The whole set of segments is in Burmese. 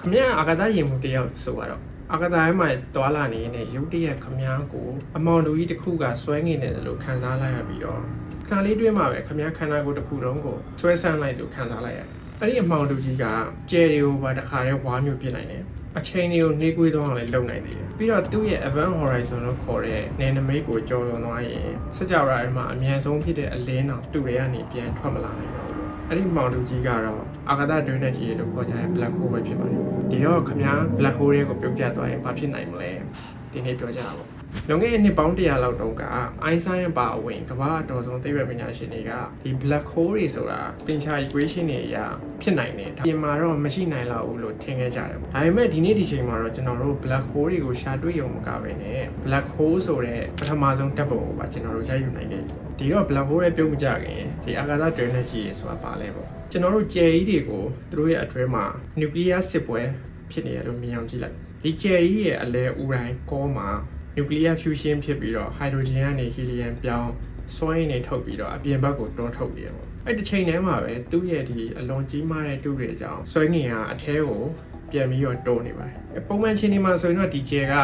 ခမရအာကာသယာဉ်မှုတယောက်ဆိုတော့အာကာသထဲမှာတွာလာနေတဲ့ရုတ်တရက်ခမရကိုအမောင်တူကြီးတစ်ခုကဆွဲငင်နေတယ်လို့ခံစားလိုက်ရပြီးတော့ခါလေးတွင်းမှာပဲခမရခန္ဓာကိုယ်တစ်ခုလုံးကိုဆွဲဆန်းလိုက်လို့ခံစားလိုက်ရတယ်။အဲ့ဒီအမောင်တူကြီးကကျယ်တွေကိုပါတခါတည်းဝါမျိုးပြစ်နိုင်တယ်။အချိန်တွေကိုနှေးကွေးသွားအောင်လည်းလုပ်နိုင်တယ်။ပြီးတော့သူ့ရဲ့ Event Horizon လို့ခေါ်တဲ့နယ်နိမိတ်ကိုကျော်လွန်သွားရင်စကြဝဠာထဲမှာအမြန်ဆုံးဖြစ်တဲ့အလင်းတော်တူတွေကနေပြန်ထွက်မလာနိုင်တော့ဘူး။အဲ့ဒီမောင်တူကြီးကတော့အာကာသတွင်းနဲ့ကြီးလို့ခေါ်ကြတဲ့ Black Hole ပဲဖြစ်ပါတယ်။ဒီတော့ခမရ Black Hole တွေကိုပြုတ်ကျသွားရင်ဘာဖြစ်နိုင်မလဲ။ဒီနေ့ပြောကြတာပေါ့။လွန်ခဲ့တဲ့နှစ်ပေါင်း100လောက်တုန်းကအိုင်းဆိုင်းရဲ့ပါအဝင်ကမ္ဘာအတော်ဆုံးသိပ္ပံပညာရှင်တွေကဒီ Black Hole တွေဆိုတာသင်္ချာ equation တွေအရဖြစ်နိုင်တယ်။ဒါပြင်မှာတော့မရှိနိုင်လောက်ဘူးလို့ထင်ခဲ့ကြတယ်။ဒါပေမဲ့ဒီနေ့ဒီချိန်မှာတော့ကျွန်တော်တို့ Black Hole တွေကိုရှာတွေ့ရုံမကဘဲနဲ့ Black Hole ဆိုတဲ့ပထမဆုံးဓာတ်ပုံကိုပါကျွန်တော်တို့ရယူနိုင်တယ်။ဒီတော့ Black Hole ရဲ့ပြုတ်မကြခင်ဒီအာကာသတွင်းနဲ့ကြီးရဆိုတာပါလဲပေါ့။ကျွန်တော်တို့ကြယ်ကြီးတွေကိုသူတို့ရဲ့အတွင်းမှာ nuclear စစ်ပွဲဖြစ်နေရလို့မြင်အောင်ကြည့်လိုက်။ဒီကြယ်ကြီးရဲ့အလဲဥတိုင်းကောမှာnuclear fusion ဖြစ်ပြီးတော့ hydrogen ကနေ helium ပြောင်းစွမ်းအင်တွေထုတ်ပြီးတော့အပြင်ဘက်ကိုတွန်းထုတ်တယ်ပေါ့အဲ့ဒီချိန်ထဲမှာပဲသူ့ရဲ့ဒီအလွန်ကြီးမားတဲ့တူတွေအကြောင်းစွမ်းငင်ကအထဲကိုပြန်ပြီးတော့တွန်းနေပါတယ်ပုံမှန်ချင်းဒီမှာဆိုရင်တော့ဒီကျယ်က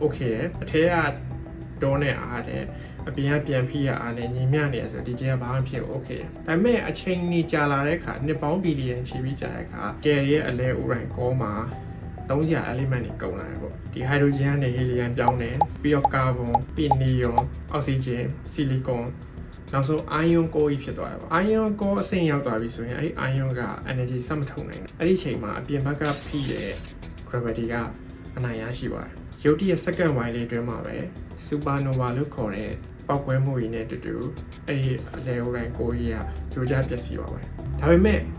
okay တယ်အထဲကတွန်းနေအားတယ်အပြင်ကပြန်ဖိရအားနဲ့ညီမျှနေရဆိုဒီကျယ်ကဘာမှဖြစ်ဘူး okay တယ်ဒါပေမဲ့အချိန်ကြီးကြာလာတဲ့အခါနှစ်ပေါင်းဘီလီယံချီပြီးကြာတဲ့အခါကျယ်ရဲ့အလဲဥတိုင်းကောမှာ300 element တွေကုန်လာတယ်ပေါ့ဒီ hydrogen နဲ့ helium ပြောင်းတယ်ပြီးတော့ carbon ပြီး neon oxygen silicon နောက်ဆုံး ion core ကြီးဖြစ်သွားတယ်ပေါ့ ion core အဆင့်ရောက်သွားပြီဆိုရင်အဲ့ ion က energy ဆက်မထုတ်နိုင်ဘူးအဲ့ဒီအချိန်မှာအပြင်ဘက်ကဖိတဲ့ gravity ကအနိုင်ရရှိပါတယ်ရုတ်တရက် second wave လေးအတွင်းမှာပဲ supernova လို့ခေါ်တဲ့ပောက်ကွဲမှုကြီးနဲ့တူတူအဲ့ဒီအလဲဥတိုင်းကိုကြီးကကြိုးကြားပျက်စီးသွားပါတယ်ဒါပေမဲ့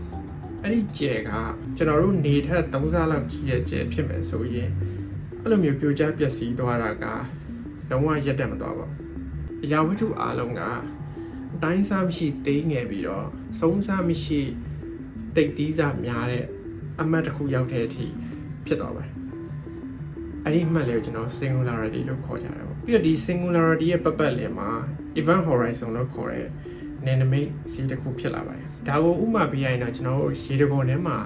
အဲ့ဒီကျဲကကျွန်တော်တို့နေထက်3ဆလောက်ကြီးတဲ့ကျဲဖြစ်မယ်ဆိုရင်အဲ့လိုမျိုးပြိုကျပျက်စီးသွားတာကလုံးဝရက်တက်မသွားပါဘူးအရာဝတ္ထုအားလုံးကအတိုင်းစားမရှိသိငယ်ပြီးတော့ဆုံးစားမရှိတိတ်သီးစားများတဲ့အမှတ်တစ်ခုရောက်တဲ့အထိဖြစ်သွားပါတယ်အဲ့ဒီအမှတ်လေးကိုကျွန်တော် singularity လို့ခေါ်ကြတယ်ပေါ့ပြီးတော့ဒီ singularity ရဲ့ပတ်ပတ်လည်မှာ event horizon လို့ခေါ်တဲ့နယ်နိမိတ်စီတစ်ခုဖြစ်လာပါတယ်ဒါကိုဥမာပြရရင်တော့ကျွန်တော်တို့ရေတံခွန်ထဲမှာ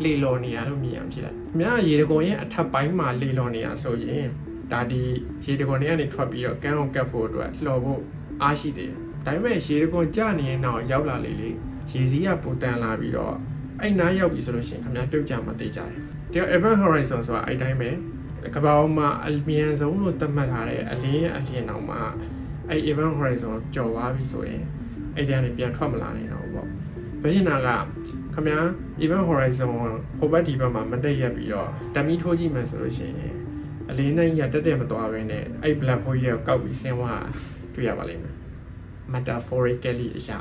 လေလော်နေရလို့မြင်အောင်ကြည့်လိုက်။များရေတံခွန်ရဲ့အထက်ပိုင်းမှာလေလော်နေရဆိုရင်ဒါဒီရေတံခွန်ထဲကနေထွက်ပြီးတော့ကန်းအောင်ကပ်ဖို့အတွက်လှော်ဖို့အားရှိတယ်။ဒါပေမဲ့ရေတံခွန်ကျနေရင်တော့ရောက်လာလေရေစီးကပူတန်လာပြီးတော့အဲ့နားရောက်ပြီဆိုလို့ရှိရင်ခင်ဗျာပြုတ်ကြမှာသိကြတယ်။ဒီ event horizon ဆိုတာအဲ့တိုင်းပဲကမ္ဘာပေါ်မှာအမြန်ဆုံးလို့သတ်မှတ်ထားတဲ့အလင်းရဲ့အလင်းအောင်မှာအဲ့ event horizon ကျော်သွားပြီဆိုရင်အဲ့ဒီကနေပြန်ထွက်မလာနိုင်တော့ဘူးပေါ့။ဘယ်ရင်နာကခင်ဗျာ event horizon ဟိုဘက်ဒီဘက်မှာမတက်ရက်ပြီးတော့ဓာတ်မီထိုးကြည့်မယ်ဆိုလို့ရှိရင်အလင်းနဲ့ရတက်မသွားဘဲနဲ့အဲ့ black hole ရဲ့ကောက်ပြီးဆင်းသွားတွေ့ရပါလိမ့်မယ် metaphorically အရ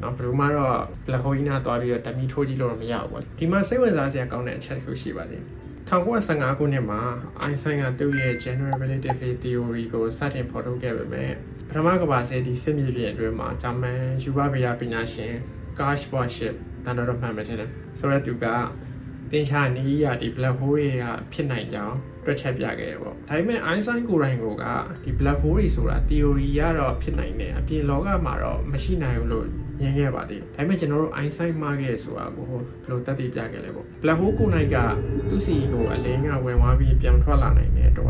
ာနော်ဘယ်လိုမှတော့ black hole ကြီးနာသွားပြီးတော့ဓာတ်မီထိုးကြည့်လို့တော့မရဘူးပေါ့ဒီမှာစိတ်ဝင်စားစရာကောင်းတဲ့အချက်တစ်ခုရှိပါသေးတယ်1915ခုနှစ်မှာအိုင်းဆိုင်ကသူ့ရဲ့ general relativity theory ကိုစတင်ဖော်ထုတ်ခဲ့ပေမဲ့ပထမကမ္ဘာစစ်ဒီစစ်မြေပြင်အတွင်းမှာဂျာမန်ယူဘဗေဒပညာရှင် Karl Schwarzschild တန်တော်မှန်မယ်ထင်တယ်ဆိုတော့သူကသင်္ချာနီးရဒီ black hole တွေကဖြစ်နိုင်ကြောင်းတွက်ချက်ပြခဲ့တယ်ပေါ့ဒါပေမဲ့ Einstein ကိုယ်တိုင်ကဒီ black hole တွေဆိုတာ theory ရတော့ဖြစ်နိုင်တယ်အပြင်လောကမှာတော့မရှိနိုင်ဘူးလို့မြင်ခဲ့ပါသေးတယ်ဒါပေမဲ့ကျွန်တော်တို့ Einstein မှားခဲ့ဆိုတာကိုဘယ်လိုသက်သေပြခဲ့လဲပေါ့ black hole ကိုယ်နိုင်ကသူ့စီကိုအလင်းကဝင်သွားပြီးပြောင်းထွက်လာနိုင်တဲ့တော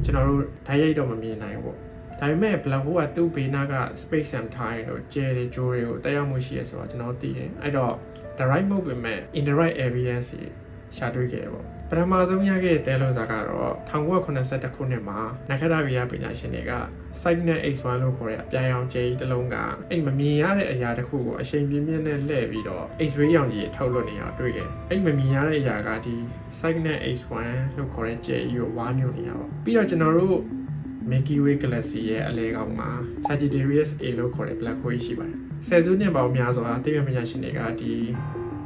့ကျွန်တော်တို့ဓာတ်ရိုက်တော့မမြင်နိုင်ဘူးပေါ့ဒါပေမဲ့ black hole ကသူ့ဘေးနားက space and time တို့ကျဲတွေကျိုးတွေကိုတက်ရောက်မှုရှိရဆိုတော့ကျွန်တော်သိတယ်အဲ့တော့ the right မဟုတ်ပေမဲ့ indirect evidence ရှာတွေ့ခဲ့ပေါ့ပထမဆုံးရခဲ့တဲ့တဲလို့စာကတော့1982ခုနှစ်မှာနက္ခတ္တဗေဒပညာရှင်တွေက Cygnus X1 လို့ခေါ်တဲ့အပြာရောင်ကျဲကြီးတစ်လုံးကအဲ့မမြင်ရတဲ့အရာတစ်ခုကိုအရှိန်ပြင်းပြင်းနဲ့လှည့်ပြီးတော့ X-ray ရောင်ကြီးထုတ်လွှတ်နေအောင်တွေ့ခဲ့အဲ့မမြင်ရတဲ့အရာကဒီ Cygnus X1 လို့ခေါ်တဲ့ကျဲကြီးကိုဝါးမြုပ်နေတာပေါ့ပြီးတော့ကျွန်တော်တို့ Milky Way Galaxy ရဲ့အလဲကောင်မှာ Sagittarius A လို့ခေါ်တဲ့ black hole ရှိပါတယ်ဆယ်စုနှစ်ပေါင်းများစွာသိပ္ပံပညာရှင်တွေကဒီ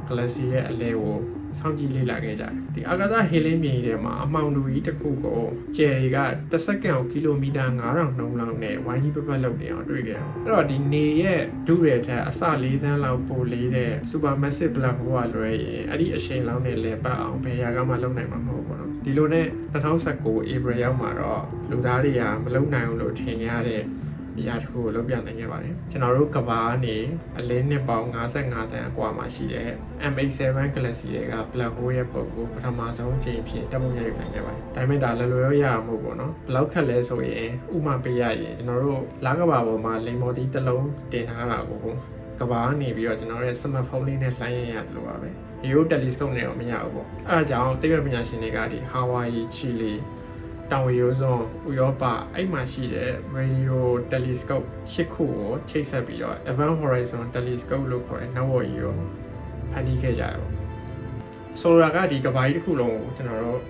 Galaxy ရဲ့အလဲကိုစောင့်ကြည့်လေ့လာခဲ့ကြတယ်ဒီအာကာသဟေလင်းမြေထဲမှာအမှောင်တူကြီးတစ်ခုကိုကျယ်တွေကတစ်စက္ကန့်ကိုကီလိုမီတာ9000နှုန်းလောက်နဲ့ဝိုင်းကြီးပပတ်လောက်နေအောင်တွေ့ခဲ့တယ်အဲ့တော့ဒီနေရဲ့ဒုရဲထက်အစ4သန်းလောက်ပိုလေးတဲ့ supermassive black hole ကလွဲရင်အဲ့ဒီအရှိန်လောက်နဲ့လဲပတ်အောင်ဘယ်ရာကမှလုံနိုင်မှာမဟုတ်ဘူးနော်ဒီလိုနဲ့2019 April ရောက်မှာတော့လူသားတွေကမလုံနိုင်ဘူးလို့ထင်ရတဲ့ အရာတစ်ခုကိုလုပ်ပြနိုင်ခဲ့ပါတယ်ကျွန်တော်တို့ကဘာကနေအလင်းနှစ်ပေါင်း55တန်းအကွာမှာရှိတဲ့ MH7 Galaxy တွေက Black Hole ရဲ့ပုံကိုပထမဆုံးချိန်ဖြစ်တက်မှုရယူနိုင်ခဲ့ပါတယ်ဒါပေမဲ့ဒါလောလောရရမှုပေါ့နော်ဘယ်လောက်ခက်လဲဆိုရင်ဥမာပေးရရင်ကျွန်တော်တို့လကဘာပေါ်မှာလိမ်မော်တီတစ်လုံးတင်ထားတာကိုကဘာကနေပြီးတော့ကျွန်တော်ရဲ့ smartphone လေးနဲ့လှိုင်းရရတယ်လို့ပါပဲ Hero telescope နဲ့တော့မရဘူးပေါ့အဲဒါကြောင့်သိပ္ပံပညာရှင်တွေကဒီ Hawaii Chile တောင်ဝရိုးစွန်းဥရောပအဲ့မှာရှိတဲ့ radio telescope 8ခုကိုချိတ်ဆက်ပြီးတော့ Event Horizon telescope လို့ခေါ်တဲ့နောက်ဝကြီးကိုဖန်တီးခဲ့ကြတယ်ပေါ့ဆိုလိုတာကဒီကဘာကြီးတစ်ခုလုံးကိုကျွန်တော်တို့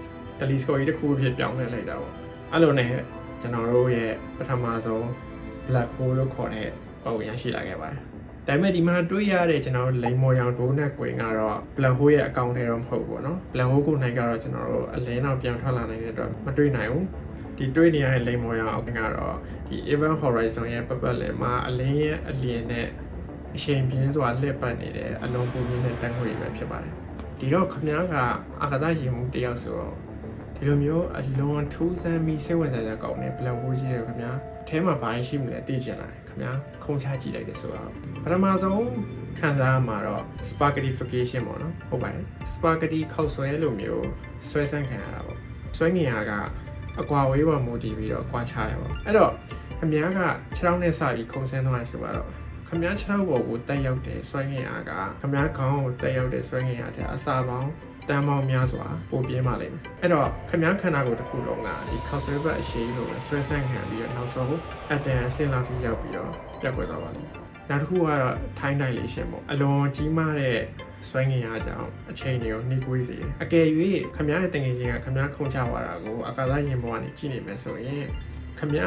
telescope ကြီးတစ်ခုဖြစ်ပြောင်းလဲလိုက်တာပေါ့အဲ့လိုနဲ့ကျွန်တော်တို့ရဲ့ပထမဆုံး black hole လို့ခေါ်တဲ့ပုံရရှိလာခဲ့ပါတယ်ဒါပေမဲ့ဒီမှာတွေးရတဲ့ကျွန်တော်တို့လိမ်မော်ရောင်ဒိုးနဲ့ကွင်ကတော့ black hole ရဲ့အကောင့်ထဲတော့မဟုတ်ဘူးเนาะ black hole ကိုနိုင်ကတော့ကျွန်တော်တို့အလင်းတော့ပြန်ထွက်လာနိုင်တဲ့အတွက်မတွေးနိုင်ဘူးဒီတွေးနေရတဲ့လိမ်မော်ရောင်အကောင့်ကတော့ဒီ event horizon ရဲ့ပတ်ပတ်လည်မှာအလင်းရဲ့အလျင်နဲ့အချိန်ပြင်းစွာလှည့်ပတ်နေတဲ့အလုံးပူပြင်းတဲ့တန်ခွေပဲဖြစ်ပါတယ်ဒီတော့ခမည်းကအာကာသယာဉ်မှူးတယောက်ဆိုတော့ဒီလိုမျိုးအလွန်ထူးဆန်းပြီးစိတ်ဝင်စားစရာကောင်းတဲ့ black hole ကြီးရဲ့ခမည်းအထဲမှာဘာရှိမလဲသိချင်လားခင်ဗျာခုံချကြည့်လိုက်တယ်ဆိုတော့ပထမဆုံးခံစားရမှာတော့ sparkification ပေါ့နော်ဟုတ်ပါတယ် sparky ခောက်ဆွဲလိုမျိုးဆွဲဆန်းခံရတာပေါ့ဆွဲငင်ရကအကွာဝေးပေါ်မူတည်ပြီးတော့ကွာချတယ်ပေါ့အဲ့တော့ခင်ဗျားကခြေထောက်နဲ့စပြီးခုံဆင်းသွားတယ်ဆိုတော့ခင်ဗျားခြေထောက်ပေါ်ကိုတက်ရောက်တဲ့ဆွဲငင်ရကခင်ဗျားခေါင်းကိုတက်ရောက်တဲ့ဆွဲငင်ရတဲ့အစာပေါင်းတန်ပေါင်းများစွာပိုပြင်းပါလိမ့်မယ်အဲ့တော့ခမည်းခန္ဓာကိုယ်တစ်ခုလုံးကဒီခောက်ဆွဲဘက်အရှိလို့ဆွဲဆန့်ခံပြီးတော့နောက်ဆုံးအတန်အဆင့်လောက်ထိရောက်ပြီးတော့ပြတ်ကွယ်သွားပါလိမ့်မယ်နောက်တစ်ခုကတော့ time dilation ပေါ့အလွန်ကြီးမားတဲ့ဆွဲငင်ရကြောင်းအချိန်တွေကိုနှိကွေးစေတယ်အကယ်၍ခမည်းရဲ့တငယ်ချင်းကခမည်းခုံချသွားတာကိုအာကာသယာဉ်ပေါ်ကနေကြည့်နေမယ်ဆိုရင်ခမည်း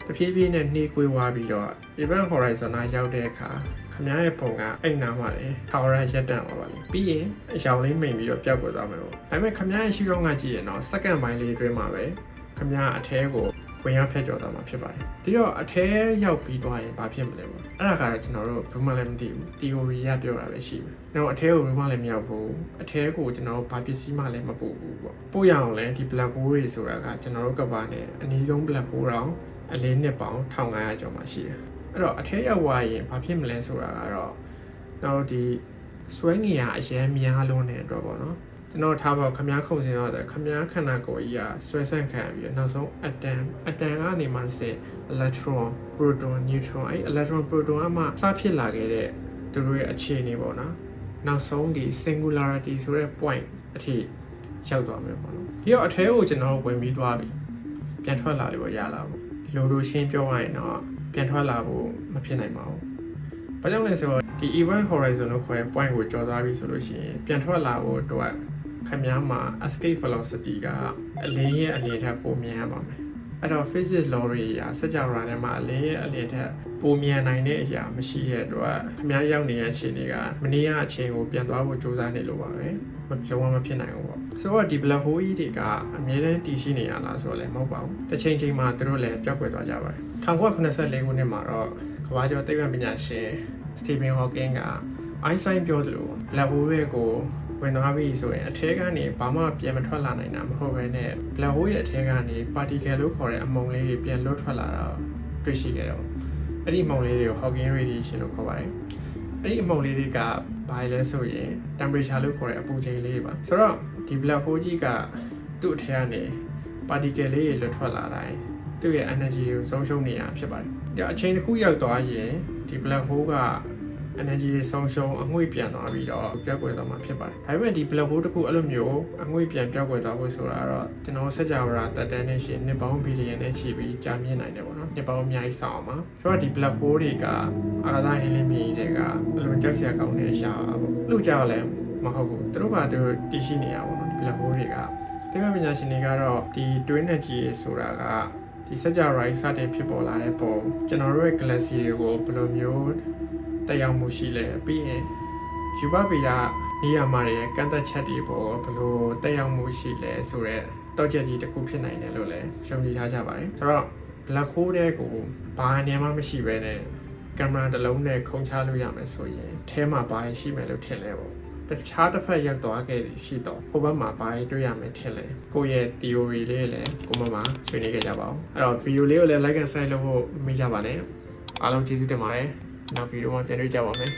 တဖြည်းဖြည်းနဲ့နှိကွေးသွားပြီးတော့ event horizon ရောက်တဲ့အခါခမည်းရဲ့ပုံကအဲ့နားမှာလေထာဝရရက်တန့်သွားပါလိမ့်ပြီးရင်အရောင်လေးမိန်ပြီးတော့ပျောက်ကွယ်သွားမယ်ပေါ့ဒါပေမဲ့ခမည်းရဲ့ရှုထောင့်ကကြည့်ရင်တော့စက္ကန့်ပိုင်းလေးအတွင်းမှာပဲခမည်းအထဲကိုဝင်ရောက်ဖျက်ကျော်သွားမှာဖြစ်ပါတယ်ဒီတော့အထဲရောက်ပြီးသွားရင်ဘာဖြစ်မလဲပေါ့အဲ့ဒါကတော့ကျွန်တော်တို့ဘယ်မှလည်းမသိဘူး theory ရပြောတာပဲရှိတယ်နောက်အထဲကိုဘယ်မှလည်းမရောက်ဘူးအထဲကိုကျွန်တော်ဘာပစ္စည်းမှလည်းမပို့ဘူးပေါ့ပို့ရအောင်လဲဒီ black hole တွေဆိုတာကကျွန်တော်တို့ကဘာနဲ့အနည်းဆုံး black hole တောင်အလင်းနှစ်ပေါင်း1500ကျော်မှရှိတယ်အဲ့တော့အထဲရောက်သွားရင်ဘာဖြစ်မလဲဆိုတာကတော့တော့ဒီဆွဲငင်ရအရင်များလုံးတဲ့အတွက်ပေါ့နော်ကျွန်တော်ထားပါခမည်းခုံစင်းတော့ခမည်းခန္ဓာကိုယ်ကြီးကဆွဲဆန့်ခံပြီးနောက်ဆုံးအတန်ကနေမှတစ်ဆင့် electron proton neutron အဲ့ electron proton ကမှစဖြစ်လာခဲ့တဲ့သူတို့ရဲ့အခြေအနေပေါ့နော်နောက်ဆုံးဒီ singularity ဆိုတဲ့ point အထိရောက်သွားမယ်ပေါ့နော်ဒီတော့အထဲကိုကျွန်တော်ဝင်ပြီးသွားပြီပြန်ထွက်လာလို့ရလာပေါ့ဒီလိုလိုရှင်းပြောရရင်တော့ပြန်ထွက်လာဖို့မဖြစ်နိုင်ပါဘူး။ဘာကြောင့်လဲဆိုတော့ဒီ event horizon လို့ခေါ်တဲ့ point ကိုကျော်သွားပြီဆိုလို့ရှိရင်ပြန်ထွက်လာဖို့အတွက်ခင်ဗျားမှာ escape velocity ကအလင်းရဲ့အလင်းထက်ပိုမြန်ရပါမယ်။အဲ့တော့ physics law တွေအရစကြဝဠာထဲမှာအလင်းရဲ့အလင်းထက်ပိုမြန်နိုင်တဲ့အရာမရှိတဲ့အတွက်ခင်ဗျားရောက်နေတဲ့အခြေအနေကမနေ့ကအချိန်ကိုပြန်သွားဖို့ကြိုးစားနေလို့ပါပဲ။လုံးဝမဖြစ်နိုင်ဘူးပေါ့။ဆိုတော့ဒီ black hole ကြီးတွေကအမြဲတမ်းတည်ရှိနေရလားဆိုတော့လည်းမဟုတ်ပါဘူး။တစ်ချိန်ချိန်မှာသူတို့လည်းပျောက်ကွယ်သွားကြပါတယ်။1984ခုနှစ်မှာတော့ကမ္ဘာကျော်သိပ္ပံပညာရှင် Stephen Hawking က Einstein ပြောသလို black hole တွေကိုဝင်သွားပြီဆိုရင်အထဲကနေဘာမှပြန်မထွက်လာနိုင်တာမဟုတ်ဘဲနဲ့ black hole ရဲ့အထဲကနေ particle လို့ခေါ်တဲ့အမှုန်လေးတွေပြန်လွတ်ထွက်လာတာတွေ့ရှိခဲ့တော့အဲ့ဒီအမှုန်လေးတွေကို Hawking radiation လို့ခေါ်ပါတယ်အဲ့ဒီအမှုန်လေးတွေကဘာလဲဆိုရင် temperature လို့ခေါ်တဲ့အပူချိန်လေးပါဆိုတော့ဒီ black hole ကြီးကသူ့အထဲကနေ particle လေးတွေလွတ်ထွက်လာတိုင်းသူ့ရဲ့ energy ကိုဆုံးရှုံးနေရဖြစ်ပါတယ်။ဒါအချိန်တစ်ခုရောက်သွားရင်ဒီ black hole က energy ဆုံးရှုံးအငွေ့ပြန်သွားပြီးတော့ပျောက်ကွယ်သွားမှာဖြစ်ပါတယ်။ဒါပေမဲ့ဒီ black hole တစ်ခုအဲ့လိုမျိုးအငွေ့ပြန်ပျောက်ကွယ်သွားဖို့ဆိုတာတော့ကျွန်တော်စကြဝဠာတက်တန်းနဲ့ရှင်နှစ်ပေါင်းဘီလီယံနဲ့ချီပြီးကြာမြင့်နိုင်တယ်ပေါ့နော်။နှစ်ပေါင်းအများကြီးဆောင်အောင်ပါ။ဆိုတော့ဒီ black hole တွေကအာကာသဟင်းလင်းမြေတွေကအလွန်ကြောက်စရာကောင်းတဲ့ရှားပါပေါ့။လူကြောက်လည်းမဟုတ်ဘူး။သူတို့ကသူတို့တည်ရှိနေရပါတော့ဒီ black hole တွေကသိပ္ပံပညာရှင်တွေကတော့ဒီ twin energy ဆိုတာကဒီစကြဝဠာစတင်ဖြစ်ပေါ်လာတဲ့ပုံကျွန်တော်တို့ရဲ့ galaxy တွေကိုဘယ်လိုမျိုးတက်ရောက်မှုရှိလဲပြီးရင်ယူဘဗေဒနေရာမှာရဲ့ကန့်သက်ချက်တွေပေါ်ဘယ်လိုတက်ရောက်မှုရှိလဲဆိုတော့တောက်ချက်ကြီးတစ်ခုဖြစ်နိုင်တယ်လို့လည်းရှုံကြည်ထားကြပါတယ်ဆိုတော့ black hole တွေကိုဘာနေမှမရှိဘဲနဲ့ကင်မရာတစ်လုံးနဲ့ခုံချလို့ရမယ်ဆိုရင်အဲမှာဘာရှိမယ်လို့ထင်လဲပေါ့တခြားတစ်ဖက်ရောက်သွားခဲ့ရှိတော့ဟိုဘက်မှာဘာတွေ့ရမယ်ထင်လဲကိုယ့်ရဲ့ theory လေးလည်းကိုမမဆွေးနွေးခဲ့ကြပါဦးအဲ့တော့ video လေးကိုလည်း like and share လုပ်ဖို့မေ့ကြပါနဲ့ အားလုံးကျေးဇူးတင်ပါတယ်နောက်ဗီဒီယိုမှာပြန်တွေ့ကြပါမယ်